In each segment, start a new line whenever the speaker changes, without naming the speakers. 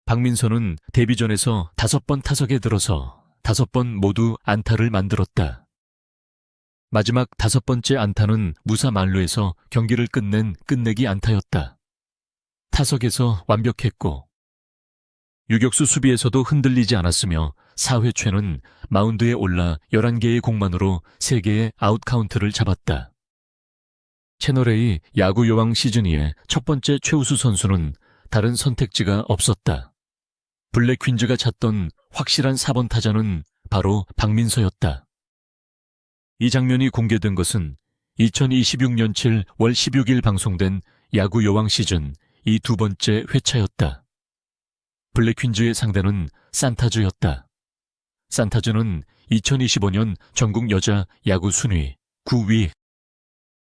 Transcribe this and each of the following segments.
박민서는 데뷔전에서 5번 타석에 들어서 5번 모두 안타를 만들었다. 마지막 5번째 안타는 무사 만루에서 경기를 끝낸 끝내기 안타였다. 타석에서 완벽했고 유격수 수비에서도 흔들리지 않았으며 4회 초에는 마운드에 올라 11개의 공만으로 3개의 아웃 카운트를 잡았다. 채널A 야구 여왕 시즌2의 첫 번째 최우수 선수는 다른 선택지가 없었다. 블랙 퀸즈가 찾던 확실한 4번 타자는 바로 박민서였다. 이 장면이 공개된 것은 2026년 7월 16일 방송된 야구 여왕 시즌 이 두 번째 회차였다. 블랙 퀸즈의 상대는 산타즈였다. 산타즈는 2025년 전국 여자 야구 순위 9위,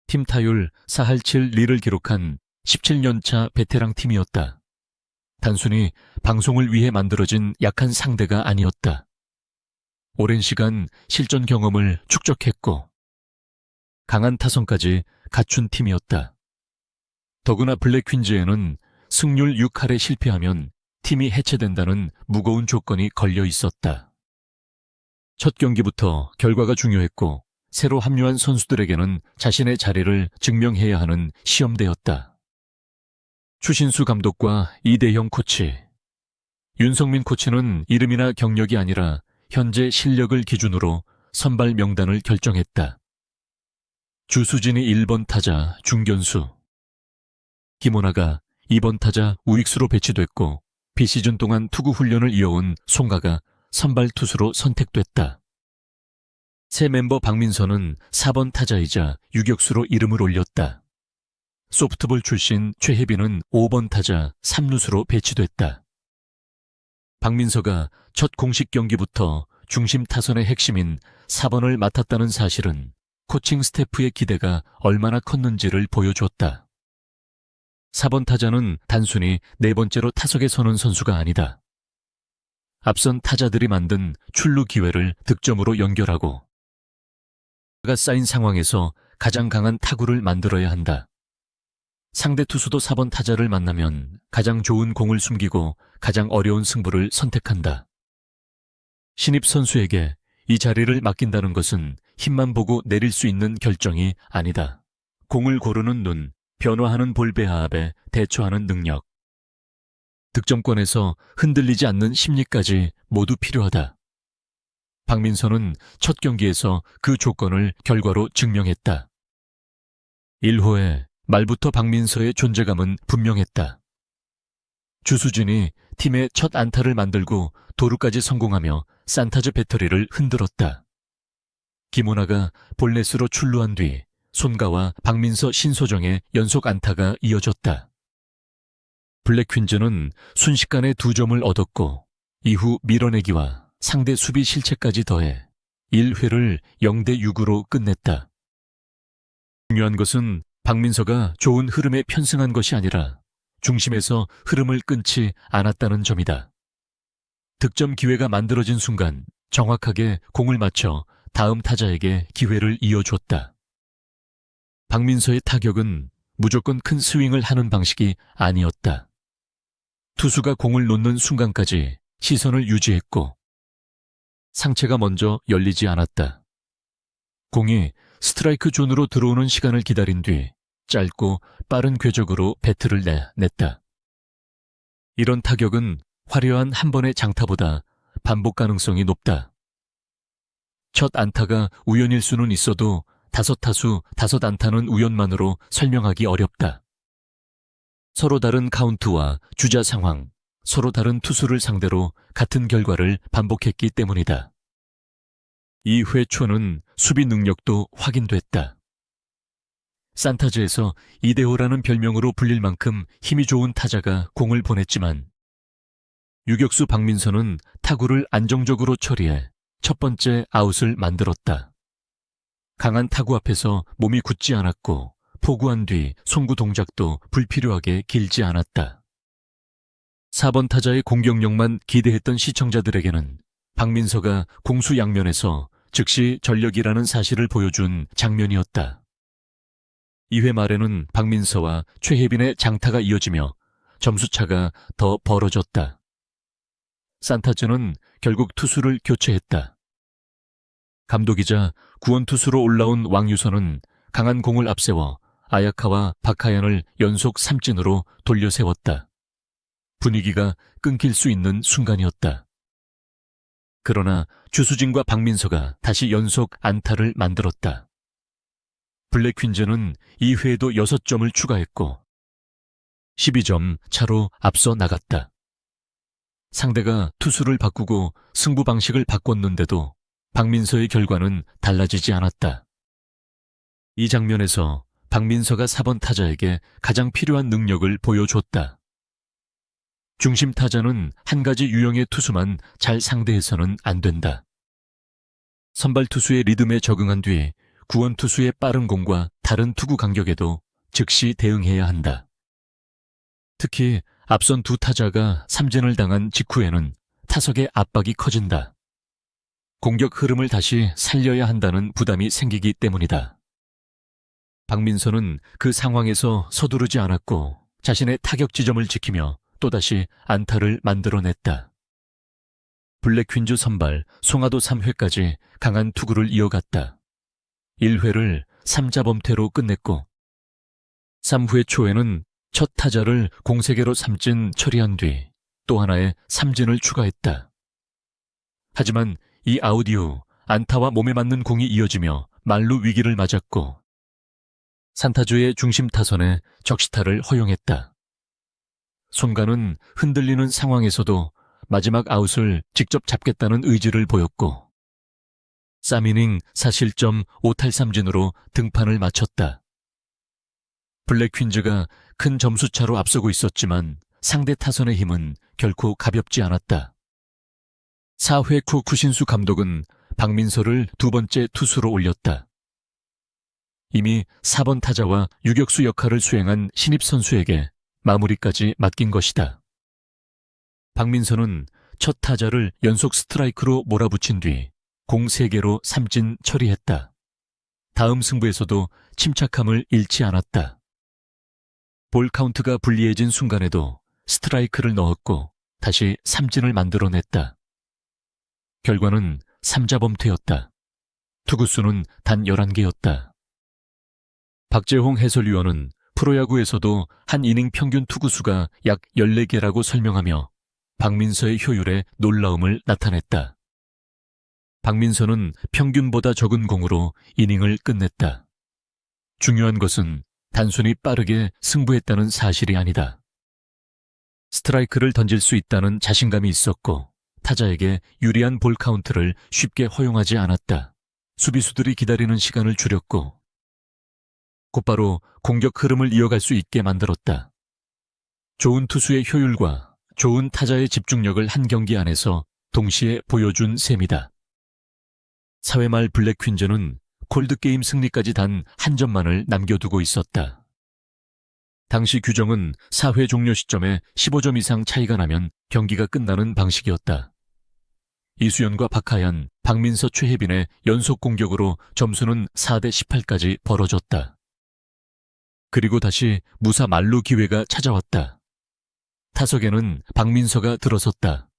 팀 타율 4할 7리를 기록한 17년차 베테랑 팀이었다. 단순히 방송을 위해 만들어진 약한 상대가 아니었다. 오랜 시간 실전 경험을 축적했고 강한 타선까지 갖춘 팀이었다. 더구나 블랙 퀸즈에는 승률 6할에 실패하면 팀이 해체된다는 무거운 조건이 걸려 있었다. 첫 경기부터 결과가 중요했고 새로 합류한 선수들에게는 자신의 자리를 증명해야 하는 시험대였다. 추신수 감독과 이대형 코치, 윤성민 코치는 이름이나 경력이 아니라 현재 실력을 기준으로 선발 명단을 결정했다. 주수진이 1번 타자 중견수, 김원아가 2번 타자 우익수로 배치됐고 비시즌 동안 투구 훈련을 이어온 송가가 선발 투수로 선택됐다. 새 멤버 박민서는 4번 타자이자 유격수로 이름을 올렸다. 소프트볼 출신 최혜빈은 5번 타자 3루수로 배치됐다. 박민서가 첫 공식 경기부터 중심 타선의 핵심인 4번을 맡았다는 사실은 코칭 스태프의 기대가 얼마나 컸는지를 보여줬다. 4번 타자는 단순히 네 번째로 타석에 서는 선수가 아니다. 앞선 타자들이 만든 출루 기회를 득점으로 연결하고 가 쌓인 상황에서 가장 강한 타구를 만들어야 한다. 상대 투수도 4번 타자를 만나면 가장 좋은 공을 숨기고 가장 어려운 승부를 선택한다. 신입 선수에게 이 자리를 맡긴다는 것은 힘만 보고 내릴 수 있는 결정이 아니다. 공을 고르는 눈, 변화하는 볼 배합에 대처하는 능력, 득점권에서 흔들리지 않는 심리까지 모두 필요하다. 박민서는 첫 경기에서 그 조건을 결과로 증명했다. 1호에 말부터 박민서의 존재감은 분명했다. 주수진이 팀의 첫 안타를 만들고 도루까지 성공하며 산타즈 배터리를 흔들었다. 김원아가 볼넷으로 출루한 뒤 손가와 박민서 신소정의 연속 안타가 이어졌다. 블랙 퀸즈는 순식간에 2점을 얻었고 이후 밀어내기와 상대 수비 실책까지 더해 1회를 0대6으로 끝냈다. 중요한 것은 박민서가 좋은 흐름에 편승한 것이 아니라 중심에서 흐름을 끊지 않았다는 점이다. 득점 기회가 만들어진 순간 정확하게 공을 맞춰 다음 타자에게 기회를 이어줬다. 박민서의 타격은 무조건 큰 스윙을 하는 방식이 아니었다. 투수가 공을 놓는 순간까지 시선을 유지했고 상체가 먼저 열리지 않았다. 공이 스트라이크 존으로 들어오는 시간을 기다린 뒤 짧고 빠른 궤적으로 배트를 냈다. 이런 타격은 화려한 한 번의 장타보다 반복 가능성이 높다. 첫 안타가 우연일 수는 있어도 5타수 5안타는 우연만으로 설명하기 어렵다. 서로 다른 카운트와 주자 상황, 서로 다른 투수를 상대로 같은 결과를 반복했기 때문이다. 2회 초는 수비 능력도 확인됐다. 산타즈에서 이대호라는 별명으로 불릴 만큼 힘이 좋은 타자가 공을 보냈지만 유격수 박민서는 타구를 안정적으로 처리해 첫 번째 아웃을 만들었다. 강한 타구 앞에서 몸이 굳지 않았고 포구한 뒤 송구 동작도 불필요하게 길지 않았다. 4번 타자의 공격력만 기대했던 시청자들에게는 박민서가 공수 양면에서 즉시 전력이라는 사실을 보여준 장면이었다. 2회 말에는 박민서와 최혜빈의 장타가 이어지며 점수차가 더 벌어졌다. 산타즈는 결국 투수를 교체했다. 감독이자 구원투수로 올라온 왕유선은 강한 공을 앞세워 아야카와 박하얀을 연속 삼진으로 돌려세웠다. 분위기가 끊길 수 있는 순간이었다. 그러나 주수진과 박민서가 다시 연속 안타를 만들었다. 블랙퀸즈는 2회에도 6점을 추가했고 12점 차로 앞서 나갔다. 상대가 투수를 바꾸고 승부 방식을 바꿨는데도 박민서의 결과는 달라지지 않았다. 이 장면에서 박민서가 4번 타자에게 가장 필요한 능력을 보여줬다. 중심 타자는 한 가지 유형의 투수만 잘 상대해서는 안 된다. 선발 투수의 리듬에 적응한 뒤 구원 투수의 빠른 공과 다른 투구 간격에도 즉시 대응해야 한다. 특히 앞선 두 타자가 삼진을 당한 직후에는 타석의 압박이 커진다. 공격 흐름을 다시 살려야 한다는 부담이 생기기 때문이다. 박민서는 그 상황에서 서두르지 않았고 자신의 타격 지점을 지키며 또다시 안타를 만들어냈다. 블랙퀸즈 선발 송하도 3회까지 강한 투구를 이어갔다. 1회를 3자범퇴로 끝냈고 3회 초에는 첫 타자를 공세개로 삼진 처리한 뒤 또 하나의 삼진을 추가했다. 하지만 이 아웃 이후 안타와 몸에 맞는 공이 이어지며 만루 위기를 맞았고 산타주의 중심 타선에 적시타를 허용했다. 손가는 흔들리는 상황에서도 마지막 아웃을 직접 잡겠다는 의지를 보였고 3이닝 4실점 5탈삼진으로 등판을 마쳤다. 블랙퀸즈가 큰 점수차로 앞서고 있었지만 상대 타선의 힘은 결코 가볍지 않았다. 4회 후 쿠신수 감독은 박민서를 두 번째 투수로 올렸다. 이미 4번 타자와 유격수 역할을 수행한 신입 선수에게 마무리까지 맡긴 것이다. 박민서는 첫 타자를 연속 스트라이크로 몰아붙인 뒤 공 3개로 삼진 처리했다. 다음 승부에서도 침착함을 잃지 않았다. 볼 카운트가 불리해진 순간에도 스트라이크를 넣었고 다시 삼진을 만들어냈다. 결과는 3자범퇴였다. 투구수는 단 11개였다. 박재홍 해설위원은 프로야구에서도 한 이닝 평균 투구수가 약 14개라고 설명하며 박민서의 효율에 놀라움을 나타냈다. 박민서는 평균보다 적은 공으로 이닝을 끝냈다. 중요한 것은 단순히 빠르게 승부했다는 사실이 아니다. 스트라이크를 던질 수 있다는 자신감이 있었고 타자에게 유리한 볼 카운트를 쉽게 허용하지 않았다. 수비수들이 기다리는 시간을 줄였고 곧바로 공격 흐름을 이어갈 수 있게 만들었다. 좋은 투수의 효율과 좋은 타자의 집중력을 한 경기 안에서 동시에 보여준 셈이다. 4회 말 블랙퀸즈는 콜드게임 승리까지 단 한 점만을 남겨두고 있었다. 당시 규정은 4회 종료 시점에 15점 이상 차이가 나면 경기가 끝나는 방식이었다. 이수연과 박하얀, 박민서, 최혜빈의 연속 공격으로 점수는 4대 18까지 벌어졌다. 그리고 다시 무사 만루 기회가 찾아왔다. 타석에는 박민서가 들어섰다.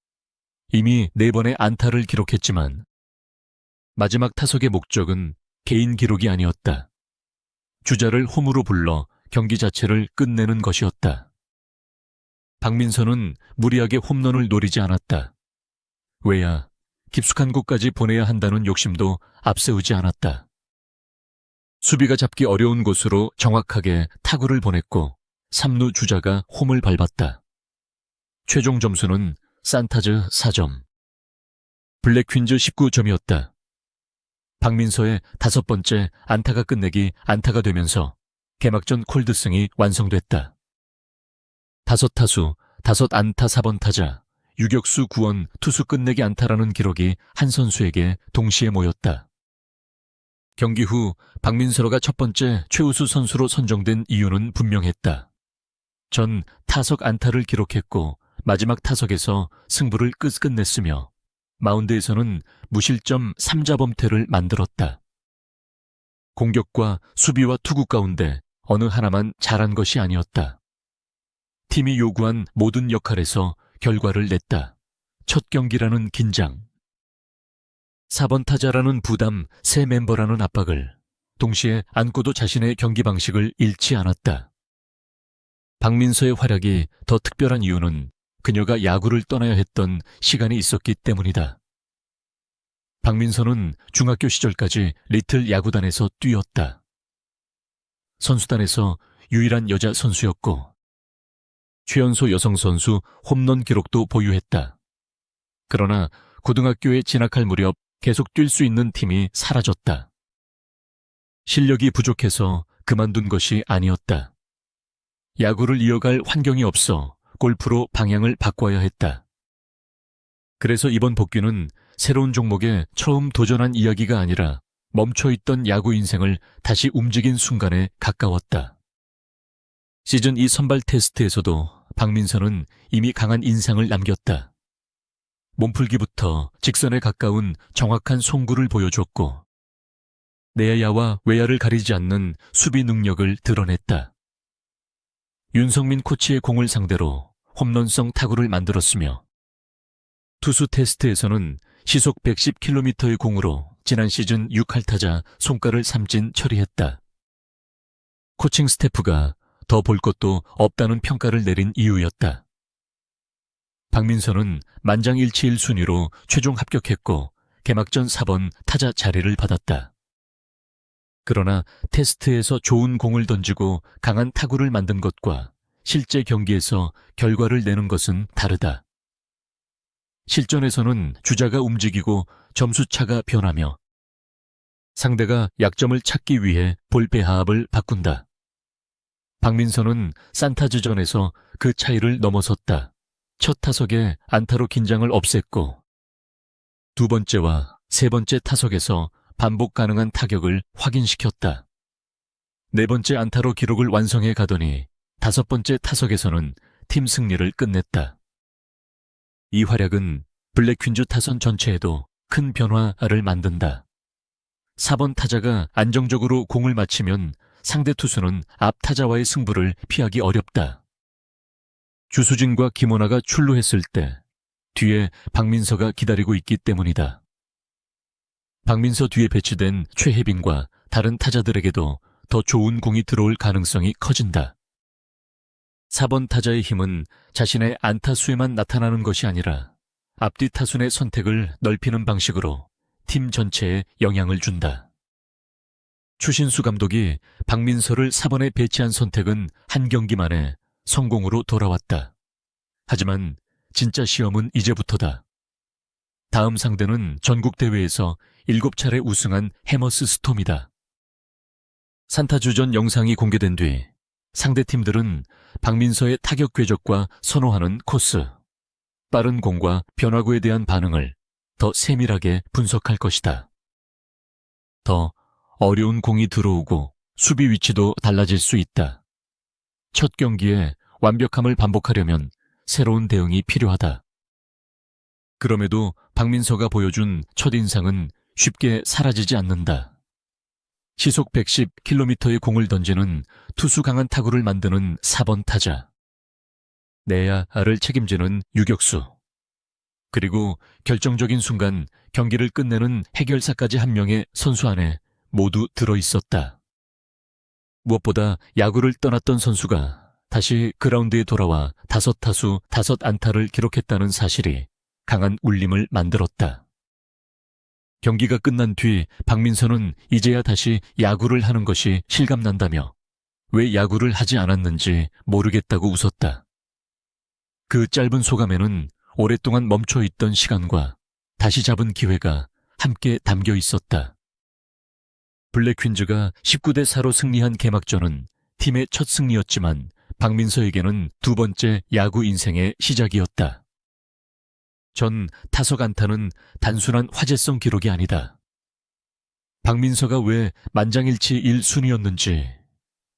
이미 4번의 안타를 기록했지만 마지막 타석의 목적은 개인 기록이 아니었다. 주자를 홈으로 불러 경기 자체를 끝내는 것이었다. 박민서는 무리하게 홈런을 노리지 않았다. 외야, 깊숙한 곳까지 보내야 한다는 욕심도 앞세우지 않았다. 수비가 잡기 어려운 곳으로 정확하게 타구를 보냈고 3루 주자가 홈을 밟았다. 최종 점수는 산타즈 4점, 블랙퀸즈 19점이었다. 박민서의 5번째 안타가 끝내기 안타가 되면서 개막전 콜드승이 완성됐다. 5타수, 5안타 4번 타자, 유격수 구원, 투수 끝내기 안타라는 기록이 한 선수에게 동시에 모였다. 경기 후 박민서가 첫 번째 최우수 선수로 선정된 이유는 분명했다. 전 타석 안타를 기록했고 마지막 타석에서 승부를 끝냈으며 마운드에서는 무실점 3자범퇴를 만들었다. 공격과 수비와 투구 가운데 어느 하나만 잘한 것이 아니었다. 팀이 요구한 모든 역할에서 결과를 냈다. 첫 경기라는 긴장, 4번 타자라는 부담, 새 멤버라는 압박을 동시에 안고도 자신의 경기 방식을 잃지 않았다. 박민서의 활약이 더 특별한 이유는 그녀가 야구를 떠나야 했던 시간이 있었기 때문이다. 박민서는 중학교 시절까지 리틀 야구단에서 뛰었다. 선수단에서 유일한 여자 선수였고 최연소 여성 선수 홈런 기록도 보유했다. 그러나 고등학교에 진학할 무렵 계속 뛸 수 있는 팀이 사라졌다. 실력이 부족해서 그만둔 것이 아니었다. 야구를 이어갈 환경이 없어 골프로 방향을 바꿔야 했다. 그래서 이번 복귀는 새로운 종목에 처음 도전한 이야기가 아니라 멈춰있던 야구 인생을 다시 움직인 순간에 가까웠다. 시즌 2 선발 테스트에서도 박민서는 이미 강한 인상을 남겼다. 몸풀기부터 직선에 가까운 정확한 송구를 보여줬고 내야와 외야를 가리지 않는 수비 능력을 드러냈다. 윤성민 코치의 공을 상대로 홈런성 타구를 만들었으며 투수 테스트에서는 시속 110km의 공으로 지난 시즌 6할타자 손가를 삼진 처리했다. 코칭 스태프가 더 볼 것도 없다는 평가를 내린 이유였다. 박민서는 만장일치 1순위로 최종 합격했고 개막전 4번 타자 자리를 받았다. 그러나 테스트에서 좋은 공을 던지고 강한 타구를 만든 것과 실제 경기에서 결과를 내는 것은 다르다. 실전에서는 주자가 움직이고 점수차가 변하며 상대가 약점을 찾기 위해 볼 배합을 바꾼다. 박민서는 산타즈전에서 그 차이를 넘어섰다. 첫 타석에 안타로 긴장을 없앴고 두 번째와 세 번째 타석에서 반복 가능한 타격을 확인시켰다. 네 번째 안타로 기록을 완성해 가더니 다섯 번째 타석에서는 팀 승리를 끝냈다. 이 활약은 블랙퀸즈 타선 전체에도 큰 변화를 만든다. 4번 타자가 안정적으로 공을 맞히면 상대 투수는 앞 타자와의 승부를 피하기 어렵다. 주수진과 김원아가 출루했을 때 뒤에 박민서가 기다리고 있기 때문이다. 박민서 뒤에 배치된 최혜빈과 다른 타자들에게도 더 좋은 공이 들어올 가능성이 커진다. 4번 타자의 힘은 자신의 안타 수에만 나타나는 것이 아니라 앞뒤 타순의 선택을 넓히는 방식으로 팀 전체에 영향을 준다. 추신수 감독이 박민서를 4번에 배치한 선택은 한 경기 만에 성공으로 돌아왔다. 하지만 진짜 시험은 이제부터다. 다음 상대는 전국대회에서 7차례 우승한 해머스 스톰이다. 산타주전 영상이 공개된 뒤 상대팀들은 박민서의 타격 궤적과 선호하는 코스, 빠른 공과 변화구에 대한 반응을 더 세밀하게 분석할 것이다. 더 어려운 공이 들어오고 수비 위치도 달라질 수 있다. 첫 경기에 완벽함을 반복하려면 새로운 대응이 필요하다. 그럼에도 박민서가 보여준 첫인상은 쉽게 사라지지 않는다. 시속 110km의 공을 던지는 투수 강한 타구를 만드는 4번 타자. 내야를 책임지는 유격수. 그리고 결정적인 순간 경기를 끝내는 해결사까지 한 명의 선수 안에 모두 들어있었다. 무엇보다 야구를 떠났던 선수가 다시 그라운드에 돌아와 5타수 5안타를 기록했다는 사실이 강한 울림을 만들었다. 경기가 끝난 뒤 박민서는 이제야 다시 야구를 하는 것이 실감난다며 왜 야구를 하지 않았는지 모르겠다고 웃었다. 그 짧은 소감에는 오랫동안 멈춰있던 시간과 다시 잡은 기회가 함께 담겨 있었다. 블랙퀸즈가 19대4로 승리한 개막전은 팀의 첫 승리였지만 박민서에게는 두 번째 야구 인생의 시작이었다. 전 타석 안타는 단순한 화제성 기록이 아니다. 박민서가 왜 만장일치 1순위였는지,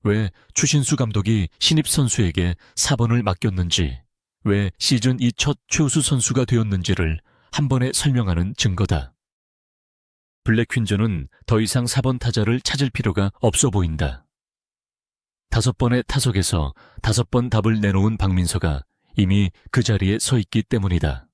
왜 추신수 감독이 신입 선수에게 4번을 맡겼는지, 왜 시즌 2 첫 최우수 선수가 되었는지를 한 번에 설명하는 증거다. 블랙퀸즈는 더 이상 4번 타자를 찾을 필요가 없어 보인다. 5번의 타석에서 5번 답을 내놓은 박민서가 이미 그 자리에 서 있기 때문이다.